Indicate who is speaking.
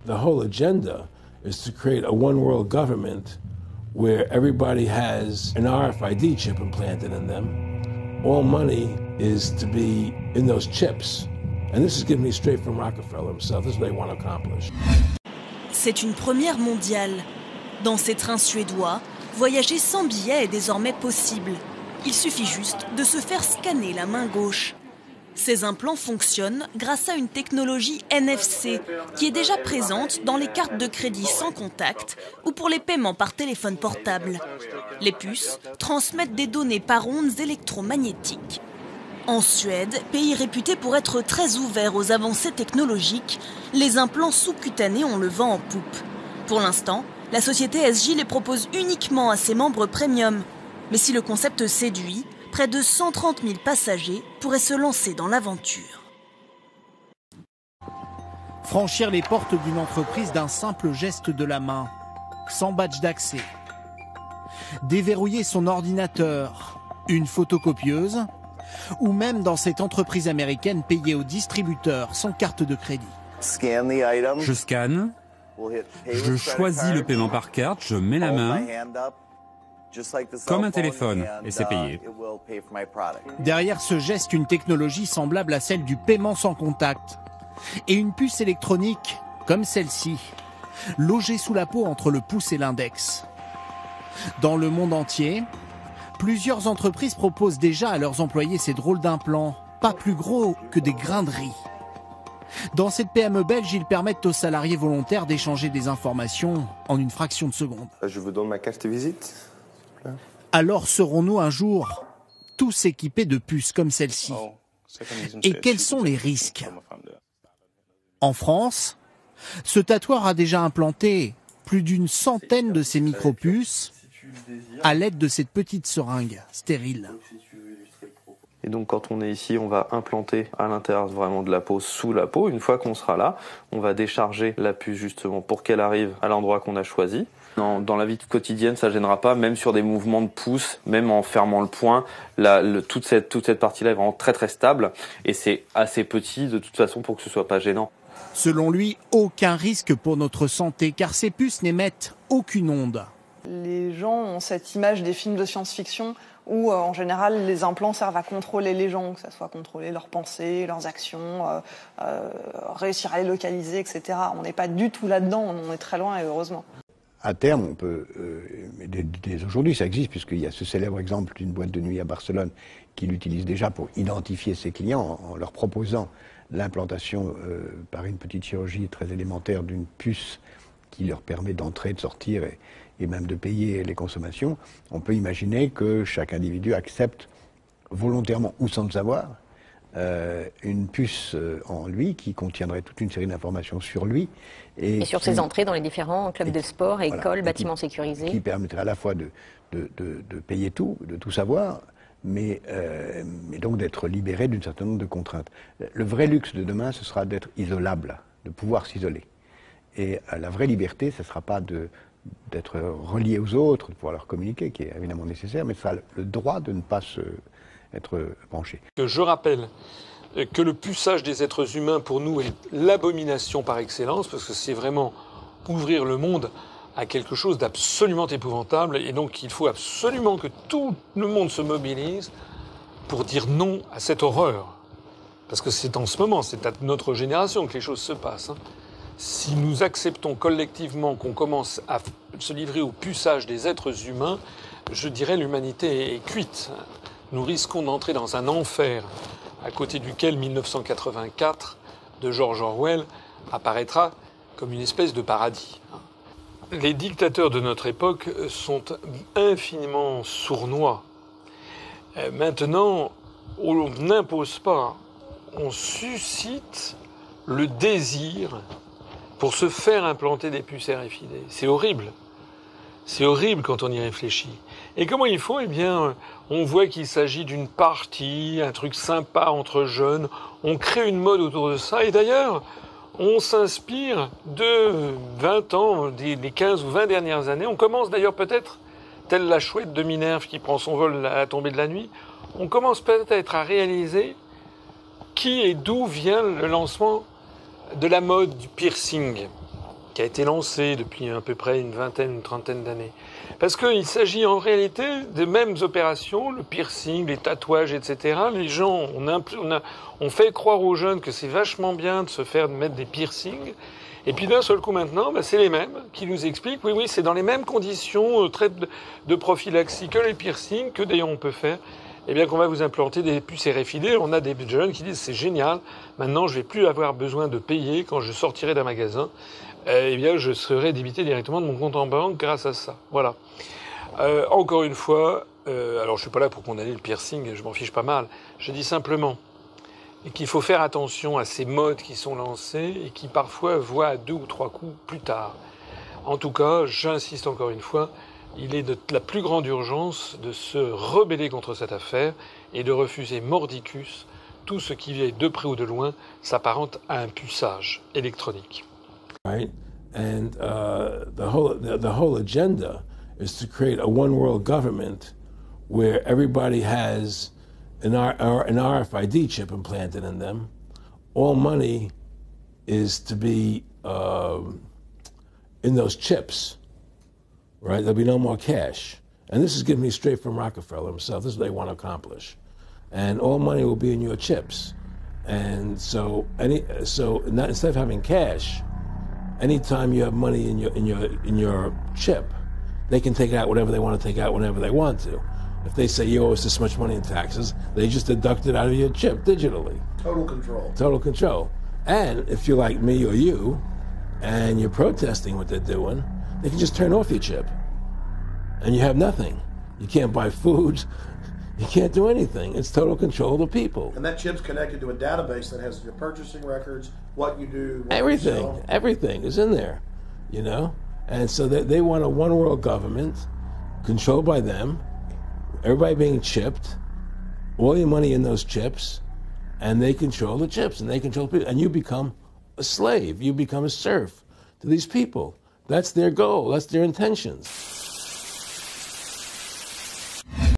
Speaker 1: The whole agenda is to create a one world government where everybody has an RFID chip implanted in them. All money is to be in those chips. And this is given me straight from Rockefeller himself. This is what they want to accomplish.
Speaker 2: C'est une première mondiale. Dans ces trains suédois, voyager sans billet est désormais possible. Il suffit juste de se faire scanner la main gauche. Ces implants fonctionnent grâce à une technologie NFC qui est déjà présente dans les cartes de crédit sans contact ou pour les paiements par téléphone portable. Les puces transmettent des données par ondes électromagnétiques. En Suède, pays réputé pour être très ouvert aux avancées technologiques, les implants sous-cutanés ont le vent en poupe. Pour l'instant, la société SJ les propose uniquement à ses membres premium. Mais si le concept séduit, près de 130 000 passagers pourraient se lancer dans l'aventure.
Speaker 3: Franchir les portes d'une entreprise d'un simple geste de la main, sans badge d'accès. Déverrouiller son ordinateur, une photocopieuse, ou même dans cette entreprise américaine payer au distributeur sans carte de crédit.
Speaker 4: Je scanne, je choisis le paiement par carte, je mets la main, comme un téléphone, et c'est payé.
Speaker 3: Derrière ce geste, une technologie semblable à celle du paiement sans contact. Et une puce électronique, comme celle-ci, logée sous la peau entre le pouce et l'index. Dans le monde entier, plusieurs entreprises proposent déjà à leurs employés ces drôles d'implants, pas plus gros que des grains de riz. Dans cette PME belge, ils permettent aux salariés volontaires d'échanger des informations en une fraction de seconde.
Speaker 5: Je vous donne ma carte de visite.
Speaker 3: Alors serons-nous un jour tous équipés de puces comme celle-ci? Et quels sont les risques? En France, ce tatoueur a déjà implanté plus d'une centaine de ces micro-puces à l'aide de cette petite seringue stérile.
Speaker 5: Et donc quand on est ici, on va implanter à l'intérieur vraiment de la peau, sous la peau. Une fois qu'on sera là, on va décharger la puce justement pour qu'elle arrive à l'endroit qu'on a choisi. Dans la vie quotidienne, ça gênera pas, même sur des mouvements de pouce, même en fermant le poing, toute cette partie-là est vraiment très très stable et c'est assez petit de toute façon pour que ce soit pas gênant.
Speaker 3: Selon lui, aucun risque pour notre santé car ces puces n'émettent aucune onde.
Speaker 6: Les gens ont cette image des films de science-fiction où en général les implants servent à contrôler les gens, que ce soit contrôler leurs pensées, leurs actions, réussir à les localiser, etc. On n'est pas du tout là-dedans, on est très loin et heureusement.
Speaker 7: À terme, on peut, dès aujourd'hui ça existe, puisqu'il y a ce célèbre exemple d'une boîte de nuit à Barcelone qui l'utilise déjà pour identifier ses clients en leur proposant l'implantation par une petite chirurgie très élémentaire d'une puce qui leur permet d'entrer, de sortir et même de payer les consommations. On peut imaginer que chaque individu accepte volontairement ou sans le savoir une puce en lui qui contiendrait toute une série d'informations sur lui.
Speaker 8: Et sur ses entrées dans les différents clubs de sport, écoles, voilà, bâtiments sécurisés.
Speaker 7: Qui permettrait à la fois de payer tout, de tout savoir, mais donc d'être libéré d'un certain nombre de contraintes. Le vrai luxe de demain, ce sera d'être isolable, de pouvoir s'isoler. Et la vraie liberté, ce ne sera pas d'être relié aux autres, de pouvoir leur communiquer, qui est évidemment nécessaire, mais ce sera le droit de ne pas être branché.
Speaker 9: Je rappelle que le puçage des êtres humains, pour nous, est l'abomination par excellence, parce que c'est vraiment ouvrir le monde à quelque chose d'absolument épouvantable, et donc il faut absolument que tout le monde se mobilise pour dire non à cette horreur. Parce que c'est en ce moment, c'est à notre génération que les choses se passent. Si nous acceptons collectivement qu'on commence à se livrer au puçage des êtres humains, je dirais l'humanité est cuite. Nous risquons d'entrer dans un enfer à côté duquel 1984 de George Orwell apparaîtra comme une espèce de paradis. Les dictateurs de notre époque sont infiniment sournois. Maintenant, on n'impose pas, on suscite le désir pour se faire implanter des puces RFID. C'est horrible. C'est horrible quand on y réfléchit. Et comment ils font? Eh bien, on voit qu'il s'agit d'une partie, un truc sympa entre jeunes. On crée une mode autour de ça. Et d'ailleurs, on s'inspire de 20 ans, des 15 ou 20 dernières années. On commence d'ailleurs peut-être, telle la chouette de Minerve qui prend son vol à la tombée de la nuit, on commence peut-être à réaliser qui et d'où vient le lancement de la mode du piercing. qui a été lancé depuis à peu près une vingtaine, une trentaine d'années. Parce qu'il s'agit en réalité des mêmes opérations, le piercing, les tatouages, etc. Les gens, on fait croire aux jeunes que c'est vachement bien de se faire mettre des piercings. Et puis d'un seul coup maintenant, c'est les mêmes qui nous expliquent, oui, c'est dans les mêmes conditions de prophylaxie que les piercings, que d'ailleurs on peut faire, eh bien qu'on va vous implanter des puces RFID. On a des jeunes qui disent c'est génial, maintenant je vais plus avoir besoin de payer quand je sortirai d'un magasin, eh bien je serai débité directement de mon compte en banque grâce à ça. Voilà. Encore une fois, alors je suis pas là pour condamner le piercing, je m'en fiche pas mal, je dis simplement qu'il faut faire attention à ces modes qui sont lancés et qui parfois voient à 2 ou 3 coups plus tard. En tout cas, j'insiste encore une fois, il est de la plus grande urgence de se rebeller contre cette affaire et de refuser mordicus tout ce qui, de près ou de loin, s'apparente à un puçage électronique.
Speaker 1: Right? And the whole agenda is to create a one world government where everybody has an RFID chip implanted in them. All money is to be in those chips, right? There'll be no more cash. And this is giving me straight from Rockefeller himself. This is what they want to accomplish. And all money will be in your chips. And so instead of having cash, anytime you have money in your chip, they can take out whatever they want to take out whenever they want to. If they say you owe us this much money in taxes, they just deduct it out of your chip digitally.
Speaker 10: Total control.
Speaker 1: Total control. And if you're like me or you, and you're protesting what they're doing, they can just turn off your chip. And you have nothing. You can't buy food. You can't do anything. It's total control of the people.
Speaker 10: And that chip's connected to a database that has your purchasing records, what you do, what
Speaker 1: everything.
Speaker 10: You sell.
Speaker 1: Everything is in there, you know? And so they want a one world government controlled by them, everybody being chipped, all your money in those chips, and they control the chips, and they control people. And you become a slave. You become a serf to these people. That's their goal. That's their intentions.